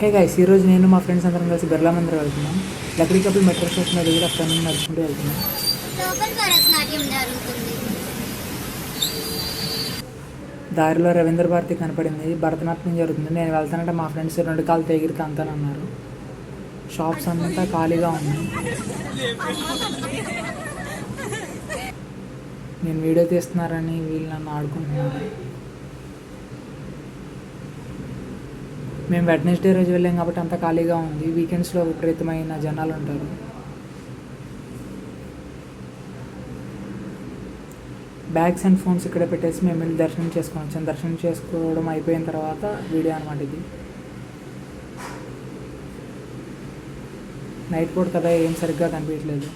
Hey guys, ఈరోజు నేను మా ఫ్రెండ్స్ అందరం కలిసి బిర్లా మందిర్ వెళ్తున్నాం. లక్డీ కపుల్ మెట్రో స్టేషన్ మీద దిగి అక్కడ నుండి నడుచుకుంటూ వెళ్తున్నాం. దారిలో రవీంద్ర భారతి కనపడింది. భరతనాట్యం జరుగుతుంది. నేను వెళ్తానంటే మా ఫ్రెండ్స్ రెండు కాళ్ళు తెగిరితే అంతానన్నారు. షాప్స్ అంతా ఖాళీగా ఉన్నాయి. నేను వీడియో తీస్తున్నారని వీళ్ళు నన్ను ఆడుకుంటున్నారు. మేము వెడ్నెస్డే రోజు వెళ్ళాం కాబట్టి అంతా ఖాళీగా ఉంది. వీకెండ్స్లో విపరీతమైన జనాలు ఉంటారు. బ్యాగ్స్ అండ్ ఫోన్స్ ఇక్కడ పెట్టేసి మేము వెళ్ళి దర్శనం చేసుకొని వచ్చాం. దర్శనం చేసుకోవడం అయిపోయిన తర్వాత వీడియో అనమాట ఇది. నైట్ పూట కదా, ఏం సరిగ్గా కనిపించలేదు.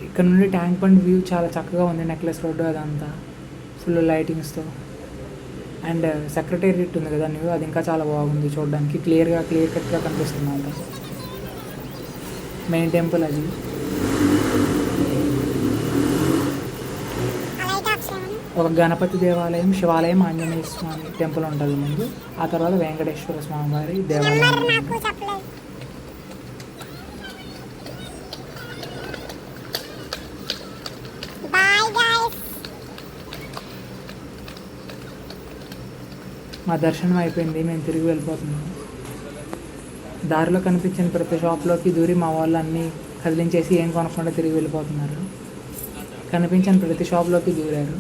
ఇక్కడ నుండి ట్యాంక్ బండ్ వ్యూ చాలా చక్కగా ఉంది. నెక్లెస్ రోడ్డు అదంతా ఫుల్ లైటింగ్స్తో. అండ్ సెక్రటేరియట్ ఉంది కదా న్యూ, అది ఇంకా చాలా బాగుంది చూడడానికి. క్లియర్ కట్గా కనిపిస్తుంది అంట. మెయిన్ టెంపుల్ అది. ఒక గణపతి దేవాలయం, శివాలయం, ఆంజనేయ స్వామి టెంపుల్ ఉంటుంది ముందు. ఆ తర్వాత వెంకటేశ్వర స్వామి వారి దేవాలయం. మా దర్శనం అయిపోయింది. మేము తిరిగి వెళ్ళిపోతున్నాం. దారిలో కనిపించిన ప్రతి షాప్లోకి దూరి మా వాళ్ళు అన్నీ కదిలించేసి ఏం కొనకుండా తిరిగి వెళ్ళిపోతున్నారు. కనిపించిన ప్రతి షాప్లోకి దూరారు.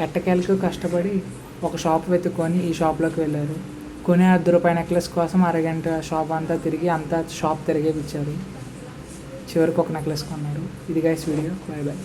ఎట్టకేలకు కష్టపడి ఒక షాప్ వెతుక్కొని ఈ షాప్లోకి వెళ్ళారు. కొనే ₹10 నెక్లెస్ కోసం అరగంట షాప్ అంతా తిరిగి షాప్ తిరిగేపిచ్చారు. చివరికి ఒక నెక్లెస్ కొన్నారు. ఇది గైస్ వీడియో. Bye bye.